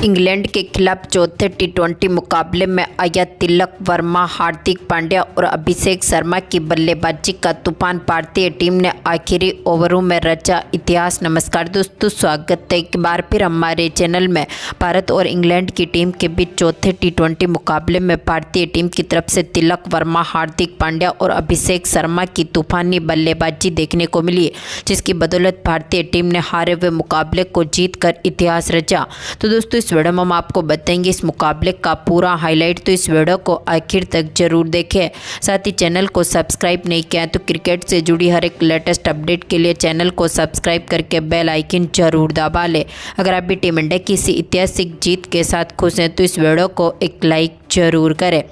England के खिलाफ चौथे टी20 मुकाबले में आया तिलक वर्मा, हार्दिक पांड्या और अभिषेक शर्मा की बल्लेबाजी का तूफान। भारतीय टीम ने आखिरी ओवरों में रचा इतिहास। नमस्कार दोस्तों, स्वागत है एक बार फिर हमारे चैनल में। भारत और इंग्लैंड की टीम के बीच चौथे टी20 मुकाबले में भारतीय टीम की तरफ से तिलक वर्मा, हार्दिक पांड्या और अभिषेक शर्मा की तूफानी बल्लेबाजी देखने को मिली, जिसकी बदौलत भारतीय टीम ने हारे हुए मुकाबले को जीतकर इतिहास रचा। तो दोस्तों, इस वीडियो में हम आपको बताएंगे इस मुकाबले का पूरा हाईलाइट, तो इस वीडियो को आखिर तक जरूर देखें। साथ ही चैनल को सब्सक्राइब नहीं किया तो क्रिकेट से जुड़ी हर एक लेटेस्ट अपडेट के लिए चैनल को सब्सक्राइब करके बेल आइकन जरूर दबा लें। अगर आप भी टीम इंडिया की इसी ऐतिहासिक जीत के साथ खुश हैं तो इस वीडियो को एक लाइक जरूर करें।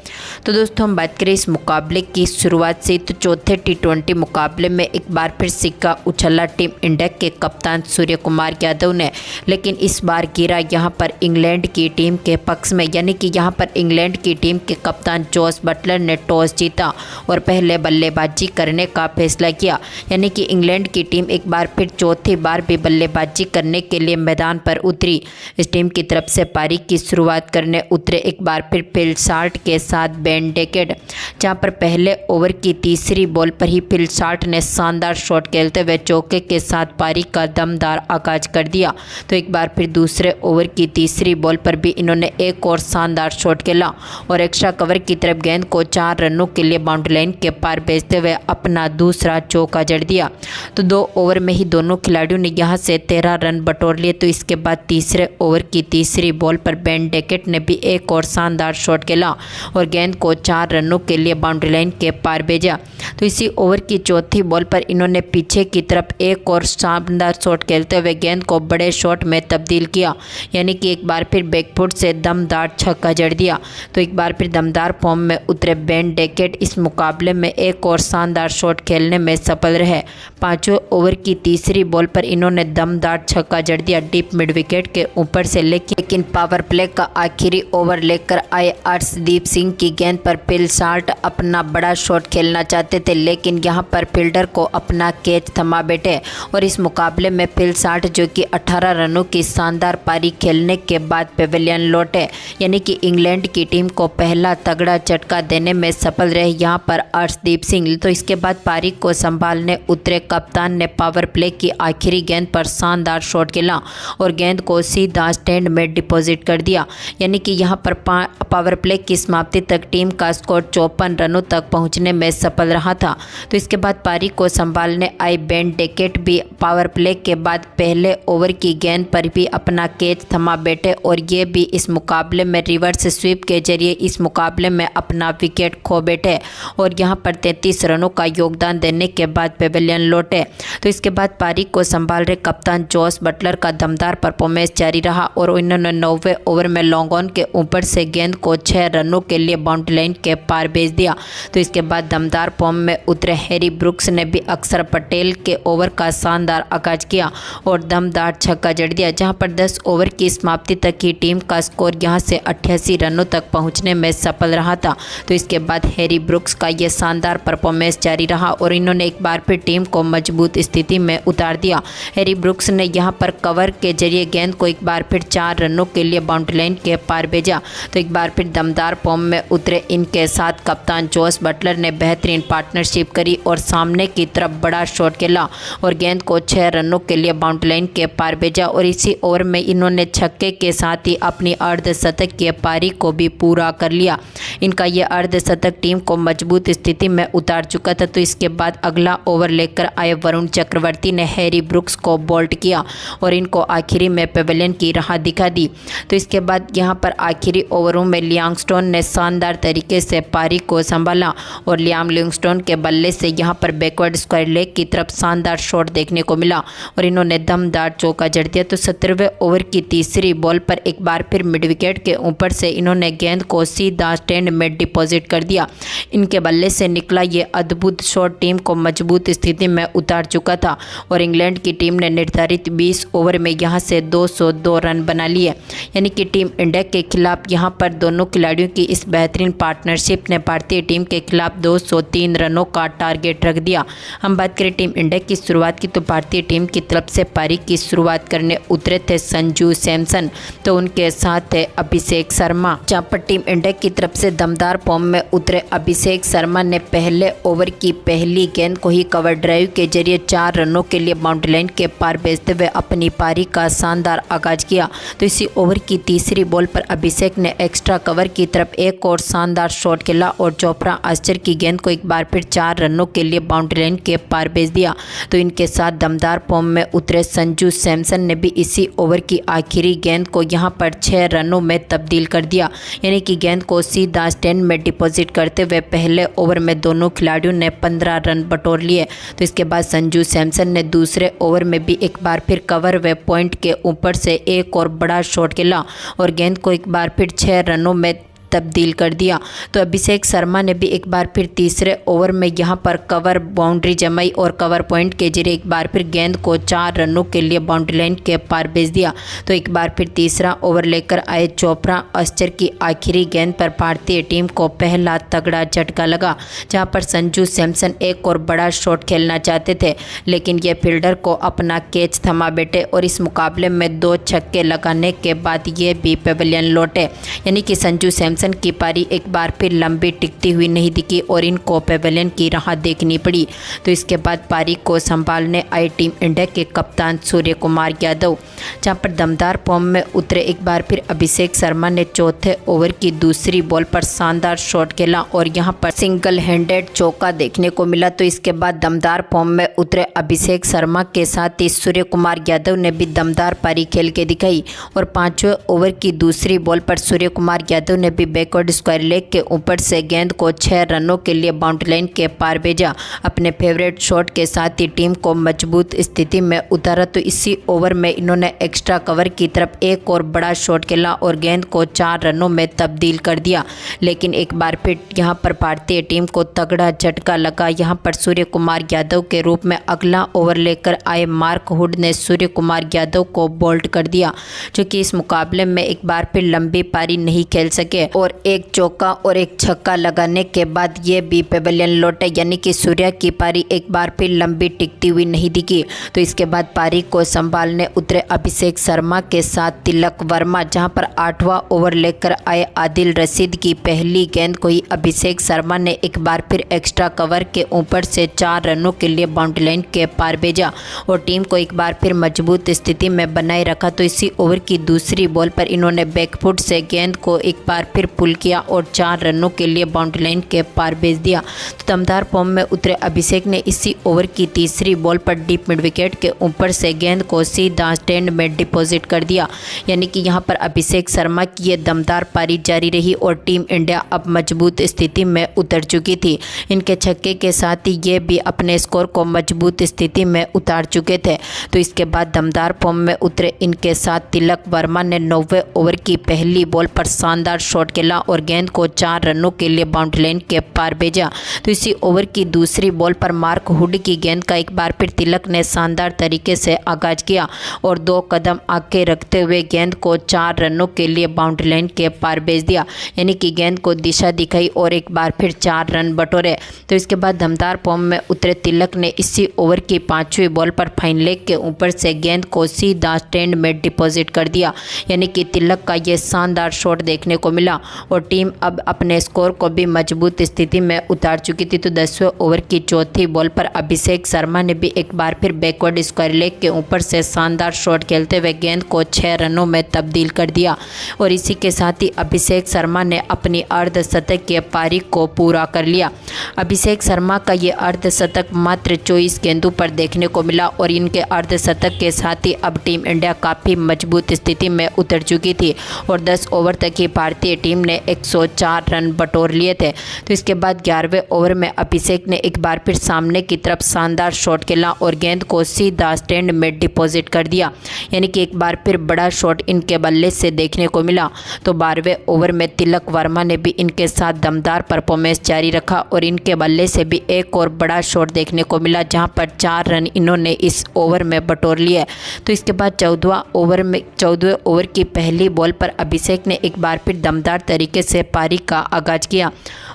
तो दोस्तों, हम बात करें इस मुकाबले की शुरुआत से, तो चौथे टी20 मुकाबले में एक बार फिर सिक्का उछला टीम इंडिया के कप्तान सूर्य कुमार यादव ने, लेकिन इस बार गिरा यहाँ पर इंग्लैंड की टीम के पक्ष में। यानी कि यहाँ पर इंग्लैंड की टीम के कप्तान जोस बटलर ने टॉस जीता और पहले बल्लेबाजी करने का फैसला किया। यानी कि इंग्लैंड की टीम एक बार फिर चौथी बार भी बल्लेबाजी करने के लिए मैदान पर उतरी। इस टीम की तरफ से पारी की शुरुआत करने उतरे एक बार फिर फिल साल्ट के साथ बेन डेकेट, जहां पर पहले ओवर की तीसरी बॉल पर ही फिल साल्ट ने शानदार शॉट खेलते हुए चौके के साथ पारी का दमदार आगाज कर दिया। तो एक बार फिर दूसरे ओवर की तीसरी बॉल पर भी इन्होंने एक और शानदार शॉट खेला और एक्स्ट्रा कवर की तरफ गेंद को 4 रनों के लिए बाउंड्री लाइन के पार भेजते हुए अपना दूसरा चौका जड़ दिया। तो 2 ओवर में ही दोनों खिलाड़ियों ने यहां से 13 रन बटोर लिए। तो इसके बाद तीसरे ओवर की तीसरी बॉल पर बेन डेकेट ने भी एक और शानदार शॉट खेला और गेंद को 4 रनों के लिए बाउंड्री लाइन के पार भेजा। तो इसी ओवर की चौथी बॉल पर इन्होंने पीछे की तरफ एक और शानदार शॉट खेलते हुए गेंद को बड़े शॉट में तब्दील किया। यानी कि एक बार फिर बैकफुट से दमदार छक्का जड़ दिया। तो एक बार फिर दमदार फॉर्म में उतरे बेन डेकेट इस मुकाबले में एक और शानदार शॉट खेलने में सफल रहे। 5वें ओवर की तीसरी बॉल पर इन्होंने दमदार छक्का जड़ दिया डीप मिड विकेट के ऊपर से, लेकिन पावर प्ले का आखिरी ओवर लेकर आए अर्शदीप सिंह की गेंद पर फिल साल्ट अपना बड़ा शॉट खेलना चाहते थे, लेकिन यहां पर फील्डर को अपना कैच थमा बैठे और इस मुकाबले में फिल साल्ट जो कि 18 रनों की शानदार पारी खेलने के बाद पेविलियन लौटे। यानी कि इंग्लैंड की टीम को पहला तगड़ा झटका देने में सफल रहे यहां पर अर्शदीप सिंह। तो इसके बाद पारी को संभालने उतरे कप्तान ने पावर प्ले की आखिरी गेंद पर शानदार शॉट खेला और गेंद को सीधा स्टैंड में डिपॉजिट कर दिया। यानी कि यहां पर पावर प्ले की समाप्ति तक टीम का स्कोर 54 रनों तक पहुंचने में सफल रहा था। तो इसके बाद पारी को संभालने आए बेन डेकेट भी पावर प्ले के बाद पहले ओवर की गेंद पर भी अपना कैच थमा बैठे और ये भी इस मुकाबले में रिवर्स स्वीप के जरिए इस मुकाबले में अपना विकेट खो बैठे और यहां पर 33 रनों का योगदान देने के बाद पेविलियन लौटे। तो इसके बाद पारी को संभाल रहे कप्तान जोस बटलर का दमदार परफॉर्मेंस जारी रहा और इन्होंने 9वें ओवर में लॉन्ग ऑन के ऊपर से गेंद को 6 रनों के लिए बाउंड्री लाइन के पार भेज दिया। तो इसके बाद दमदार फॉर्म में उतरे हैरी ब्रुक्स ने भी अक्षर पटेल के ओवर का शानदार आगाज किया और दमदार छक्का जड़ दिया, जहां पर 10 ओवर की समाप्ति तक ही टीम का स्कोर यहां से 88 रनों तक पहुंचने में सफल रहा था। तो इसके बाद हैरी ब्रुक्स का यह शानदार परफॉर्मेंस जारी रहा और इन्होंने एक बार फिर टीम को मजबूत स्थिति में उतार दिया। हैरी ब्रुक्स ने यहां पर कवर के जरिए गेंद को एक बार फिर 4 रनों के लिए बाउंड्री लाइन के पार भेजा। तो एक बार फिर दमदार फॉर्म में उतरे इनके साथ कप्तान जोस बटलर ने बेहतरीन पार्टनरशिप करी और सामने की तरफ बड़ा शॉट खेला और गेंद को 6 रनों के लिए बाउंड्री लाइन के पार भेजा और इसी ओवर में इन्होंने छक्के के साथ ही अपनी अर्धशतक की पारी को भी पूरा कर लिया। इनका यह अर्धशतक टीम को मजबूत स्थिति में उतार चुका था। तो इसके बाद अगला ओवर लेकर आए वरुण चक्रवर्ती ने हैरी ब्रुक्स को बोल्ट किया और इनको आखिरी में पेविलियन की राह दिखा दी। तो इसके बाद यहाँ पर आखिरी ओवरों में लियांगस्टोन ने शानदार तरीके से पारी को संभाला और लियाम लिविंगस्टोन के बल्ले से यहाँ पर बैकवर्ड स्क्वायर लेग की तरफ शानदार शॉट देखने को मिला और इन्होंने दमदार चौका जड़ दिया। तो 17वें ओवर की तीसरी बॉल पर एक बार फिर मिड विकेट के ऊपर से इन्होंने गेंद को सीधा स्टैंड में डिपॉजिट कर दिया। इनके बल्ले से निकला ये अद्भुत शॉट टीम को मजबूत स्थिति में उतार चुका था और इंग्लैंड की टीम ने निर्धारित 20 ओवर में यहाँ से 202 रन बना लिए। यानी कि टीम इंडिया के खिलाफ यहाँ पर दोनों खिलाड़ियों की इस बेहतरीन पार्टनरशिप ने भारतीय टीम के खिलाफ 203 रनों का टारगेट रख दिया। हम बात करें टीम इंडिया की शुरुआत की तो भारतीय टीम की तरफ से पारी की शुरुआत करने उतरे थे संजू सैमसन, तो उनके साथ थे अभिषेक शर्मा। जहां पर टीम इंडिया की तरफ से दमदार फॉर्म में उतरे अभिषेक शर्मा ने पहले ओवर की पहली गेंद को ही कवर ड्राइव के जरिए 4 रनों के लिए बाउंड्री लाइन के पार भेजते हुए अपनी पारी का शानदार आगाज किया। तो इसी ओवर की तीसरी बॉल पर अभिषेक ने एक्स्ट्रा कवर की तरफ एक और शानदार शॉट खेला और चोपड़ा आश्चर्य की गेंद को एक बार फिर 4 रनों के लिए बाउंड्री लाइन के पार भेज दिया। तो इनके साथ दमदार फॉर्म में उतरे संजू सैमसन ने भी इसी ओवर की आखिरी गेंद को यहां पर 6 रनों में तब्दील कर दिया, यानी कि गेंद को सीधा स्टैंड में डिपॉजिट करते हुए पहले ओवर में दोनों खिलाड़ियों ने 15 रन बटोर लिए। तो इसके बाद संजू सैमसन ने दूसरे ओवर में भी एक बार फिर कवर व पॉइंट के ऊपर से एक और बड़ा शॉट खेला और गेंद को एक बार फिर 6 रनों में तब्दील कर दिया। तो अभिषेक शर्मा ने भी एक बार फिर तीसरे ओवर में यहां पर कवर बाउंड्री जमाई और कवर पॉइंट के जरिए एक बार फिर गेंद को 4 रनों के लिए बाउंड्री लाइन के पार भेज दिया। तो एक बार फिर तीसरा ओवर लेकर आए चोपड़ा आश्चर्य की आखिरी गेंद पर भारतीय टीम को पहला तगड़ा झटका लगा, जहां पर संजू सैमसन एक और बड़ा शॉट खेलना चाहते थे, लेकिन ये फील्डर को अपना कैच थमा बैठे और इस मुकाबले में 2 छक्के लगाने के बाद ये भी पेवेलियन लौटे, यानी कि संजू सैमसन की पारी एक बार फिर लंबी टिकती हुई नहीं दिखी और इनको पेवेलियन की राह देखनी पड़ी। तो इसके बाद पारी को संभालने आए टीम इंडिया के कप्तान सूर्य कुमार यादव, जहां पर दमदार फॉर्म में उतरे एक बार फिर अभिषेक शर्मा ने चौथे ओवर की दूसरी बॉल पर शानदार शॉट खेला और यहां पर सिंगल हैंडेड चौका देखने को मिला। तो इसके बाद दमदार फॉर्म में उतरे अभिषेक शर्मा के साथ ही सूर्य कुमार यादव ने भी दमदार पारी खेल के दिखाई और 5वें ओवर की दूसरी बॉल पर सूर्य कुमार यादव ने भी बैकवर्ड स्क्वायर लेग के ऊपर से गेंद को 6 रनों के लिए बाउंड्री लाइन के पार भेजा। अपने फेवरेट शॉट के साथ ही टीम को मजबूत स्थिति में उतारा। तो इसी ओवर में इन्होंने एक्स्ट्रा कवर की तरफ एक और बड़ा शॉट खेला और गेंद को 4 रनों में तब्दील कर दिया, लेकिन एक बार फिर यहां पर भारतीय टीम को तगड़ा झटका लगा। यहां पर सूर्य कुमार यादव के रूप में अगला ओवर लेकर आए मार्क हुड ने सूर्य कुमार यादव को बोल्ड कर दिया, जो कि इस मुकाबले में एक बार फिर लंबी पारी नहीं खेल सके और एक चौका और एक छक्का लगाने के बाद ये भी पेवेलियन लौटे, यानी कि सूर्या की पारी एक बार फिर लंबी टिकती हुई नहीं दिखी। तो इसके बाद पारी को संभालने उतरे अभिषेक शर्मा के साथ तिलक वर्मा, जहां पर 8वां ओवर लेकर आए आदिल रशीद की पहली गेंद को ही अभिषेक शर्मा ने एक बार फिर एक्स्ट्रा कवर के ऊपर से 4 रनों के लिए बाउंड्री लाइन के पार भेजा और टीम को एक बार फिर मजबूत स्थिति में बनाए रखा। तो इसी ओवर की दूसरी बॉल पर इन्होंने बैकफुट से गेंद को एक बार फिर पुल किया और 4 रनों के लिए बाउंड्री लाइन के पार भेज दिया। तो दमदार फॉर्म में उतरे अभिषेक ने इसी ओवर की तीसरी बॉल पर डीप मिड विकेट के ऊपर से गेंद को सीधा स्टैंड में डिपॉजिट कर दिया, यानी कि यहां पर अभिषेक शर्मा की ये दमदार पारी जारी रही और टीम इंडिया अब मजबूत स्थिति में उतर चुकी थी। इनके छक्के के साथ ही ये भी अपने स्कोर को मजबूत स्थिति में उतार चुके थे। तो इसके बाद दमदार फॉर्म में उतरे इनके साथ तिलक वर्मा ने 9वें ओवर की पहली बॉल पर शानदार शॉट खेला और गेंद को 4 रनों के लिए बाउंड्री लाइन के पार भेजा। तो इसी ओवर की दूसरी बॉल पर मार्क हुड की गेंद का एक बार फिर तिलक ने शानदार तरीके से आगाज किया और 2 कदम आगे रखते हुए गेंद को 4 रनों के लिए बाउंड्री लाइन के पार भेज दिया, यानी कि गेंद को दिशा दिखाई और एक बार फिर 4 रन बटोरे। तो इसके बाद दमदार फॉर्म में उतरे तिलक ने इसी ओवर की 5वीं बॉल पर फाइन लेग के ऊपर से गेंद को सीधा स्टैंड में डिपॉजिट कर दिया, यानी कि तिलक का ये शानदार शॉट देखने को मिला और टीम अब अपने स्कोर को भी मजबूत स्थिति में उतार चुकी थी। तो 10वें ओवर की चौथी बॉल पर अभिषेक शर्मा ने भी एक बार फिर बैकवर्ड स्क्वायर लेग के ऊपर से शानदार शॉट खेलते हुए गेंद को 6 रनों में तब्दील कर दिया और इसी के साथ ही अभिषेक शर्मा ने अपनी अर्धशतकीय पारी को पूरा कर लिया। अभिषेक शर्मा का ये अर्धशतक मात्र 24 गेंदों पर देखने को मिला और इनके अर्धशतक के साथ ही अब टीम इंडिया काफ़ी मजबूत स्थिति में उतर चुकी थी और 10 ओवर तक ही भारतीय टीम ने 104 रन बटोर लिए थे। तो इसके बाद 11वें ओवर में अभिषेक ने एक बार फिर सामने की तरफ शानदार शॉट खेला और गेंद को सीधा स्टैंड में डिपॉजिट कर दिया, यानी कि एक बार फिर बड़ा शॉट इनके बल्ले से देखने को मिला। तो 12वें ओवर में तिलक वर्मा ने भी इनके साथ दमदार परफॉर्मेंस जारी रखा और इनके बल्ले से भी एक और बड़ा शॉट देखने को मिला, जहां पर 4 रन इन्होंने इस ओवर में बटोर लिए। तो इसके बाद 14वें ओवर की पहली बॉल पर अभिषेक ने एक बार फिर दमदार शानदार तरीके से पारी का आगाज किया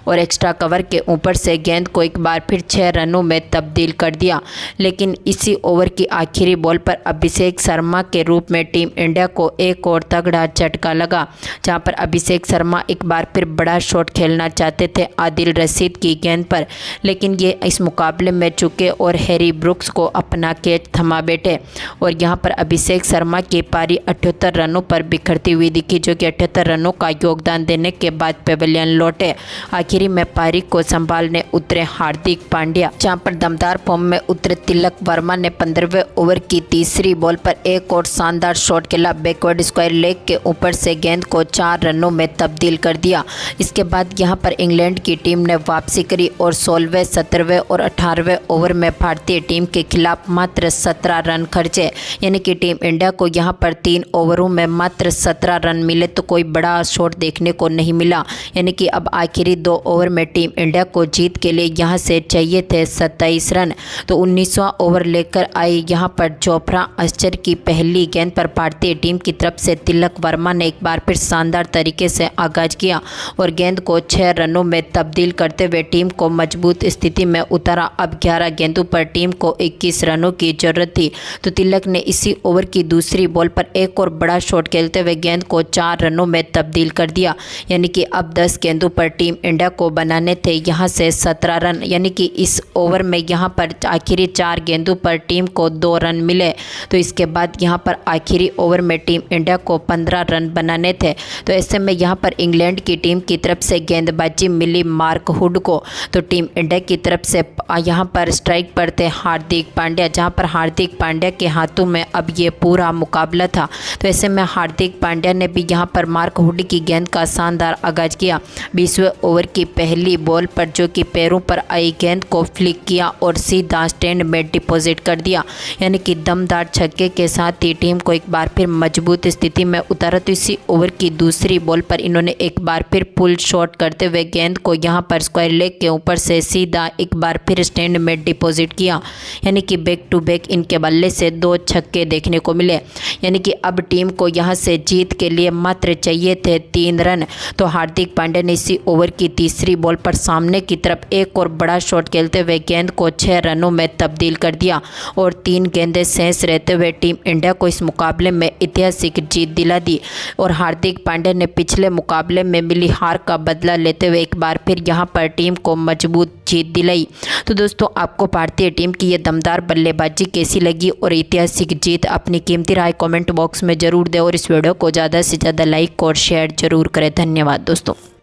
और एक्स्ट्रा कवर के ऊपर से गेंद को एक बार फिर 6 रनों में तब्दील कर दिया। लेकिन इसी ओवर की आखिरी बॉल पर अभिषेक शर्मा के रूप में टीम इंडिया को एक और तगड़ा झटका लगा, जहां पर अभिषेक शर्मा एक बार फिर बड़ा शॉट खेलना चाहते थे आदिल रशीद की गेंद पर, लेकिन ये इस मुकाबले में चुके और हैरी ब्रुक्स को अपना कैच थमा बैठे और यहां पर अभिषेक शर्मा की पारी 78 रनों पर बिखरती हुई दिखी, जो कि 78 रनों का योगदान देने के बाद पेवेलियन लौटे। आखिरी में पारी को संभालने उतरे हार्दिक पांड्या, जहां पर दमदार फॉर्म में उतरे तिलक वर्मा ने 15वें ओवर की तीसरी बॉल पर एक और शानदार शॉट खेला। बैकवर्ड स्क्वायर लेग के ऊपर से गेंद को 4 रनों में तब्दील कर दिया। इसके बाद यहां पर इंग्लैंड की टीम ने वापसी करी और 16वें, 17वें और 18वें ओवर में भारतीय टीम के खिलाफ मात्र 17 रन खर्चे, यानी कि टीम इंडिया को यहां पर 3 ओवरों में मात्र 17 रन मिले, तो कोई बड़ा शॉट देखने को नहीं मिला। यानी कि अब आखिरी 2 ओवर में टीम इंडिया को जीत के लिए यहां से चाहिए थे 27 रन। तो 19वां ओवर लेकर आई यहां पर जोफ्रा आर्चर की पहली गेंद पर भारतीय टीम की तरफ से तिलक वर्मा ने एक बार फिर शानदार तरीके से आगाज किया और गेंद को 6 रनों में तब्दील करते हुए टीम को मजबूत स्थिति में उतारा। अब 11 गेंदों पर टीम को 21 रनों की जरूरत थी, तो तिलक ने इसी ओवर की दूसरी बॉल पर एक और बड़ा शॉट खेलते हुए गेंद को 4 रनों में तब्दील कर दिया। यानी कि अब 10 गेंदों पर टीम इंडिया को बनाने थे यहां से 17 रन, यानी कि इस ओवर में यहां पर आखिरी 4 गेंदों पर टीम को 2 रन मिले। तो इसके बाद यहां पर आखिरी ओवर में टीम इंडिया को 15 रन बनाने थे। तो ऐसे में यहां पर इंग्लैंड की टीम की तरफ से गेंदबाजी मिली मार्क हुड को, तो टीम इंडिया की तरफ से यहां पर स्ट्राइक पर थे हार्दिक पांड्या, जहां पर हार्दिक पांड्या के हाथों में अब ये पूरा मुकाबला था। तो ऐसे में हार्दिक पांड्या ने भी यहां पर मार्क हुड की गेंद का शानदार आगाज किया। 20वें ओवर की पहली बॉल पर जो कि पैरों पर आई गेंद को फ्लिक किया और सीधा स्टैंड में डिपॉजिट कर दिया, यानी कि दमदार छक्के के साथ ही टीम को एक बार फिर मजबूत स्थिति में उतारा। तो इसी ओवर की दूसरी बॉल पर इन्होंने एक बार फिर पुल शॉट करते हुए गेंद को यहां पर स्क्वायर लेग के ऊपर से सीधा एक बार फिर स्टैंड में डिपॉजिट किया, यानी कि बैक टू बैक इनके बल्ले से 2 छक्के देखने को मिले। यानी कि अब टीम को यहां से जीत के लिए मात्र चाहिए थे 3 रन। तो हार्दिक पांड्या ने इसी ओवर की तीसरी बॉल पर सामने की तरफ एक और बड़ा शॉट खेलते हुए गेंद को 6 रनों में तब्दील कर दिया और 3 गेंदें शेष रहते हुए टीम इंडिया को इस मुकाबले में ऐतिहासिक जीत दिला दी। और हार्दिक पांड्या ने पिछले मुकाबले में मिली हार का बदला लेते हुए एक बार फिर यहां पर टीम को मजबूत जीत दिलाई। तो दोस्तों, आपको भारतीय टीम की ये दमदार बल्लेबाजी कैसी लगी और ऐतिहासिक जीत अपनी कीमती राय कमेंट बॉक्स में जरूर दें और इस वीडियो को ज़्यादा से ज़्यादा लाइक और शेयर जरूर करें। धन्यवाद दोस्तों।